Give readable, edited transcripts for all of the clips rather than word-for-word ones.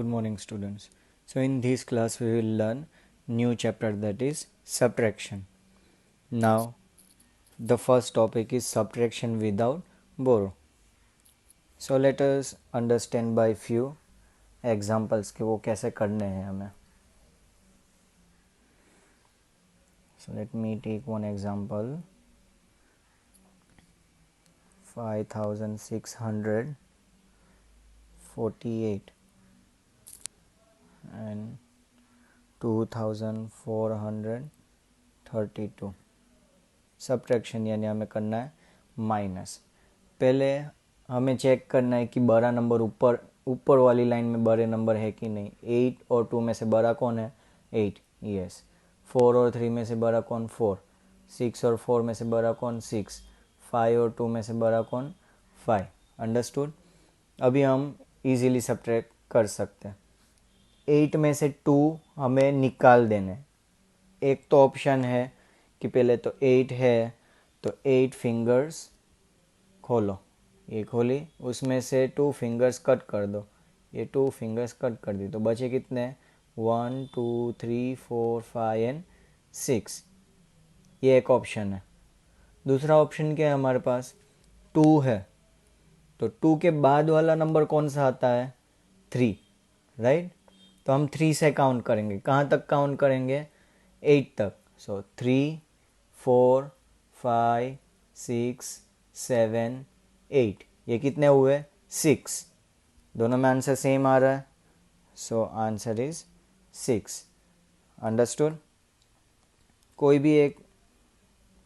Good morning, students. So in this class we will learn new chapter, that is subtraction. Now the first topic is subtraction without borrow. So let us understand by few examples कि वो कैसे करने हैं हमें. So let me take one example. 5648 and 2432. Subtraction यानी हमें करना है माइनस. पहले हमें चेक करना है कि बड़ा नंबर ऊपर वाली लाइन में बड़े नंबर है कि नहीं. 8 और 2 में से बड़ा कौन है? 8. यस. 4 और 3 में से बड़ा कौन? 4. 6 और 4 में से बड़ा कौन? 6. 5 और 2 में से बड़ा कौन? 5. अंडरस्टूड. अभी हम इजीली सब्ट्रैक्ट कर सकते हैं. 8 में से 2 हमें निकाल देने. एक तो ऑप्शन है कि पहले तो 8 है तो 8 फिंगर्स खोलो. ये खोली, उसमें से 2 फिंगर्स कट कर दो. ये 2 फिंगर्स कट कर दी तो बचे कितने? 1 2 3 4 5 एंड 6. ये एक ऑप्शन है. दूसरा ऑप्शन क्या है हमारे पास? 2 है तो 2 के बाद वाला नंबर कौन सा आता है? 3. राइट. तो हम 3 से काउंट करेंगे. कहाँ तक काउंट करेंगे? 8 तक. सो 3 4 5 6 7 8. ये कितने हुए? 6. दोनों में आंसर सेम आ रहा है. So answer is 6. अंडरस्टूड. कोई भी एक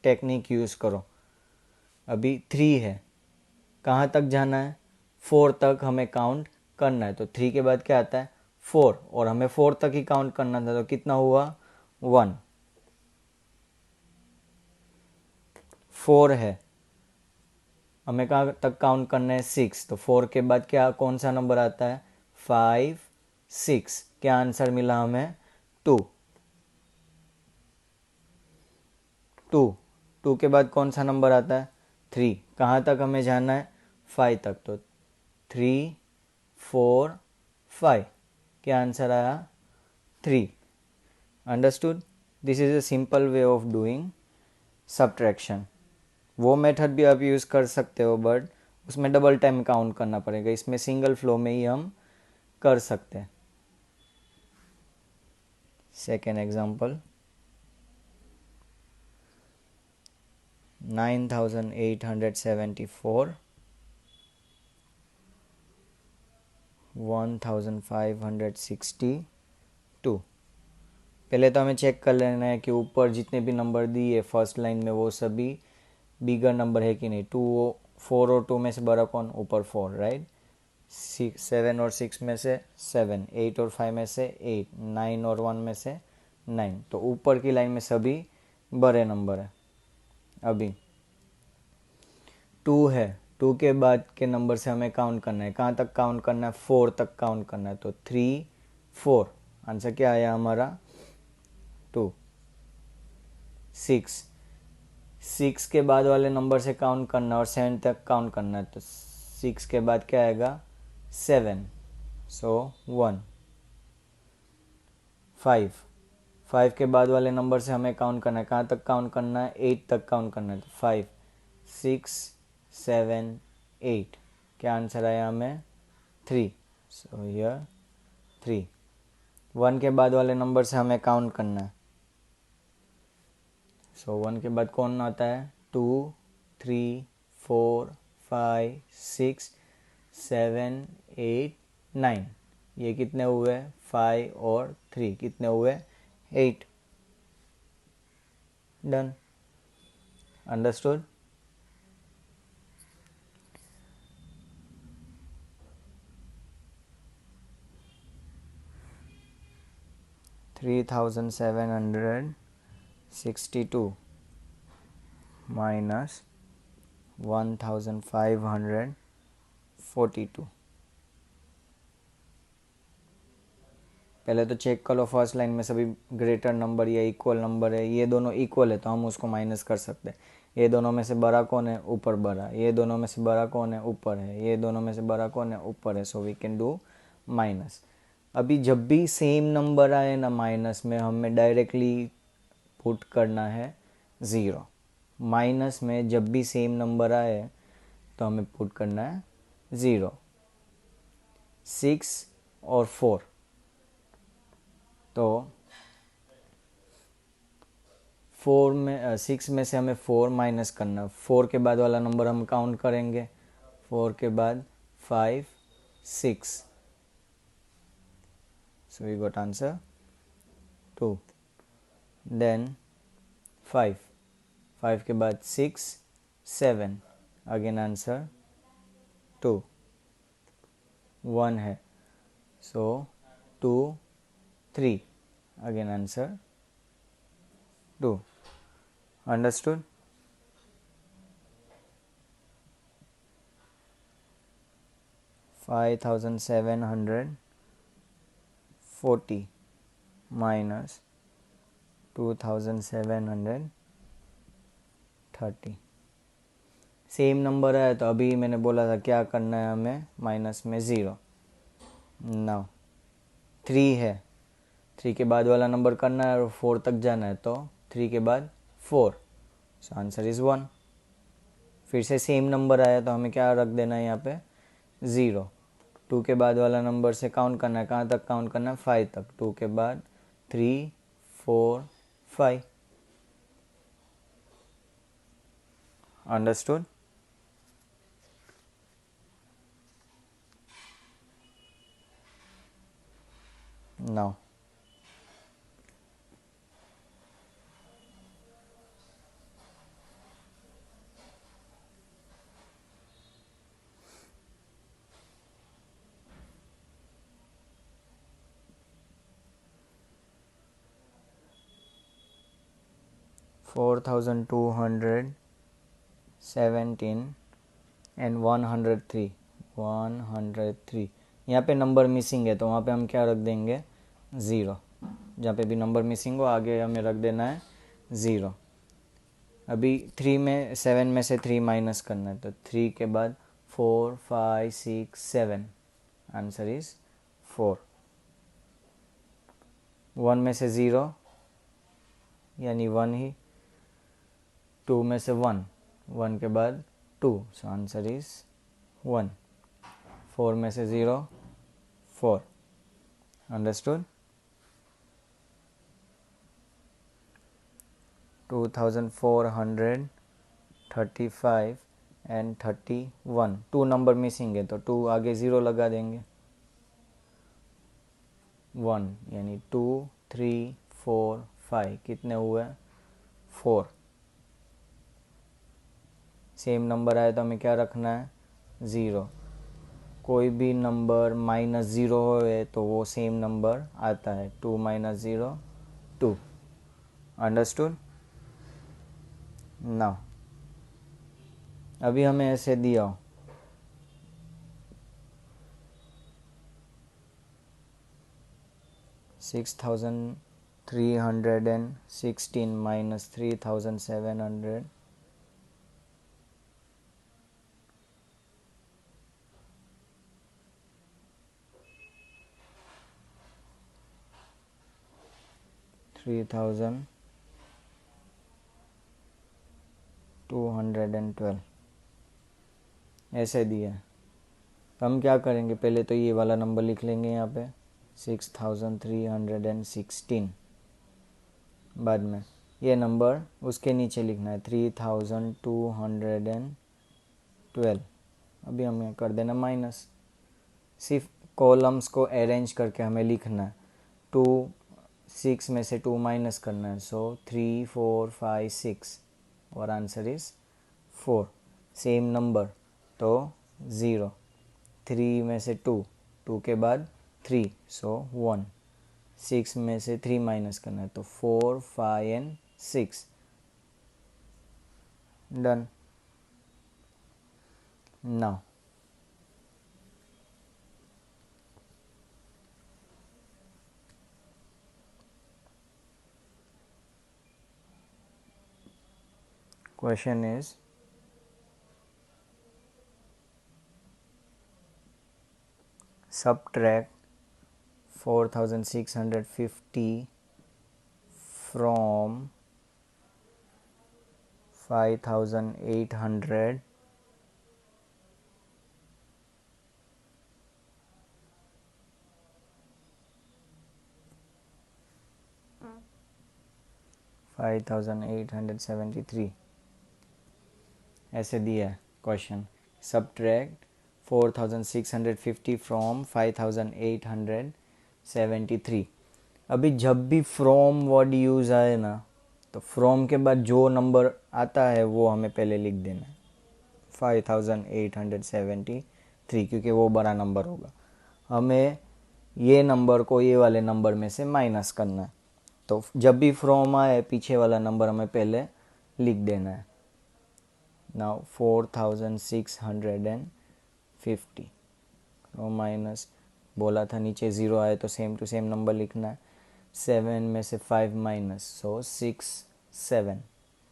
टेक्निक यूज़ करो. अभी 3 है, कहाँ तक जाना है? 4 तक हमें काउंट करना है. तो 3 के बाद क्या आता है? 4. और हमें 4 तक ही काउंट करना था तो कितना हुआ? 1. 4 है, हमें कहाँ तक काउंट करना है? 6. तो 4 के बाद क्या कौन सा नंबर आता है? 5 6. क्या आंसर मिला हमें? 2. 2 के बाद कौन सा नंबर आता है? 3. कहाँ तक हमें जाना है? 5 तक. तो 3 4 5. क्या आंसर आया? 3. Understood. This is a simple way of doing subtraction. वो मेथड भी आप यूज़ कर सकते हो बट उसमें डबल टाइम काउंट करना पड़ेगा. इसमें सिंगल फ्लो में ही हम कर सकते हैं. Second example. 9874 1562. पहले तो हमें चेक कर लेना है कि ऊपर जितने भी नंबर दिए फर्स्ट लाइन में वो सभी बिगर नंबर है कि नहीं. 4 और 2 में से बड़ा कौन? ऊपर 4. राइट. 7 और 6 में से 7. 8 और 5 में से 8. 9 और 1 में से 9. तो ऊपर की लाइन में सभी बड़े नंबर है. अभी 2 है, 2 के बाद के नंबर से हमें काउंट करना है. कहाँ तक काउंट करना है? 4 तक काउंट करना है. तो 3 4. आंसर क्या आया हमारा? 2. 6 6 के बाद वाले नंबर से काउंट करना है और 7 तक काउंट करना है. तो 6 के बाद क्या आएगा? 7. सो 1. 5 5 के बाद वाले नंबर से हमें काउंट करना है. कहाँ तक काउंट करना है? 8 तक काउंट करना है. तो 5 6 7 8. क्या आंसर आया हमें? 3. So here 3. 1 के बाद वाले नंबर से हमें काउंट करना है. सो 1 के बाद कौन आता है? 2 3 4 5 6 7 8 9. ये कितने हुए? 5 और 3 कितने हुए? 8. डन. अंडरस्टूड. $3,762 minus 1,542. पहले तो चेक कर लो फर्स्ट लाइन में सभी ग्रेटर नंबर या इक्वल नंबर है. ये दोनों इक्वल है तो हम उसको माइनस कर सकते हैं. ये दोनों में से बड़ा कौन है? ऊपर बड़ा. ये दोनों में से बड़ा कौन है? ऊपर है. ये दोनों में से बड़ा कौन है? ऊपर है. So we can do minus. अभी जब भी सेम नंबर आए ना माइनस में, हमें डायरेक्टली पुट करना है 0। माइनस में जब भी सेम नंबर आए तो हमें पुट करना है 0। 6 और 4, तो 6 में से हमें 4 माइनस करना। 4 के बाद वाला नंबर हम काउंट करेंगे। 4 के बाद 5, 6, so we got answer 2। then 5, 5 के बाद 6, 7, again answer 2। 1 है, so 2, 3, again answer 2। understood? $5,740 minus 2,730। Same number है तो अभी मैंने बोला था क्या करना है हमें, माइनस में 0। नाउ 3 है, 3 के बाद वाला नंबर करना है और 4 तक जाना है, तो 3 के बाद 4, सो आंसर इज़ 1। फिर से सेम नंबर आया तो हमें क्या रख देना है यहाँ पे, 0। 2 के बाद वाला नंबर से काउंट करना है, कहाँ तक काउंट करना है, 5 तक। 2 के बाद 3, 4, 5। अंडरस्टूड? Now $4,217 and 103। 103 यहाँ पे नंबर मिसिंग है तो वहाँ पे हम क्या रख देंगे, 0। जहाँ पे भी नंबर मिसिंग हो आगे हमें रख देना है 0। अभी 7 में से 3 माइनस करना है, तो 3 के बाद 4, 5, 6, 7, आंसर इज 4। 1 में से 0 यानी 1 ही। 2 में से 1, 1 के बाद 2, सो आंसर इज 1। 4 में से 0, 4। अंडरस्टूड? 2,435 एंड 31। 2 नंबर मिसिंग है तो 2 आगे 0 लगा देंगे। 1 यानी 2, 3, 4, 5 कितने हुए, 4। सेम नंबर आए तो हमें क्या रखना है, 0। कोई भी नंबर माइनस 0 हो तो वो सेम नंबर आता है। 2 माइनस 0, 2। अंडरस्टूड? ना अभी हमें ऐसे दिया हो, $6,316 minus 3,700, $3,212 ऐसे दिया है। हम क्या करेंगे, पहले तो ये वाला नंबर लिख लेंगे यहाँ पे 6,316। बाद में ये नंबर उसके नीचे लिखना है 3,212। अभी हमें कर देना माइनस। सिर्फ कॉलम्स को अरेंज करके हमें लिखना है। 6 में से 2 माइनस करना है, सो 3, 4, 5, 6 और आंसर इज 4। सेम नंबर तो 0। 3 में से 2, 2 के बाद 3, सो 1। 6 में से 3 माइनस करना है तो 4, 5 and 6। Done. Now question is subtract 4650 from 5800 5873 ऐसे दिया है क्वेश्चन। Subtract 4650 from 5873। अभी जब भी फ्रॉम वर्ड यूज़ आए ना, तो फ्रॉम के बाद जो नंबर आता है वो हमें पहले लिख देना है 5873, क्योंकि वो बड़ा नंबर होगा। हमें ये नंबर को ये वाले नंबर में से माइनस करना है, तो जब भी फ्रॉम आए पीछे वाला नंबर हमें पहले लिख देना है। नाउ 4650 माइनस, बोला था नीचे ज़ीरो आए तो सेम टू सेम नंबर लिखना है। 7 में से 5 माइनस, सो 6 7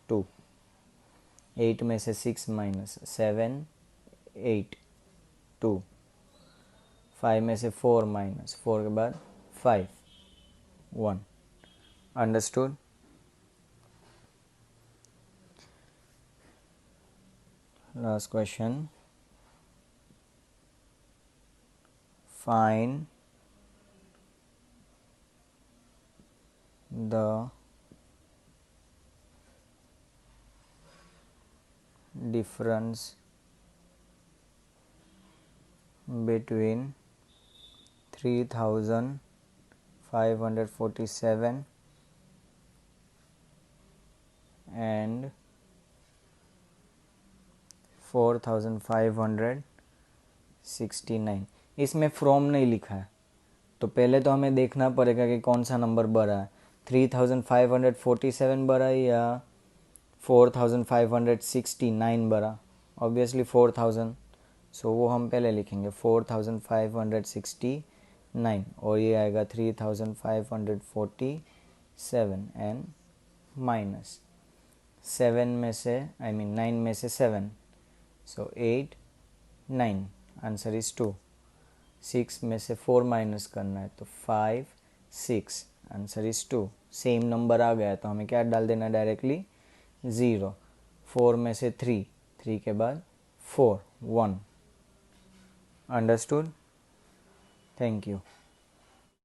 2। 8 में से 6 माइनस, 7 8 2। 5 में से 4 माइनस, 4 के बाद 5 1। Understood? Last question, find the difference between 3547 and 4569। इसमें फ्रॉम नहीं लिखा है, तो पहले तो हमें देखना पड़ेगा कि कौन सा नंबर बड़ा है, 3547 बड़ा है या 4569 बड़ा। ऑब्वियसली 4000, सो वो हम पहले लिखेंगे 4569, और ये आएगा 3547 एंड माइनस 7 में से 9 में से 7, सो 8 9, आंसर इज 2। 6 में से 4 माइनस करना है तो 5 6, आंसर इज 2। सेम नंबर आ गया तो हमें क्या डाल देना डायरेक्टली 0। 4 में से 3, 3 के बाद 4 1। अंडरस्टूड? Thank you.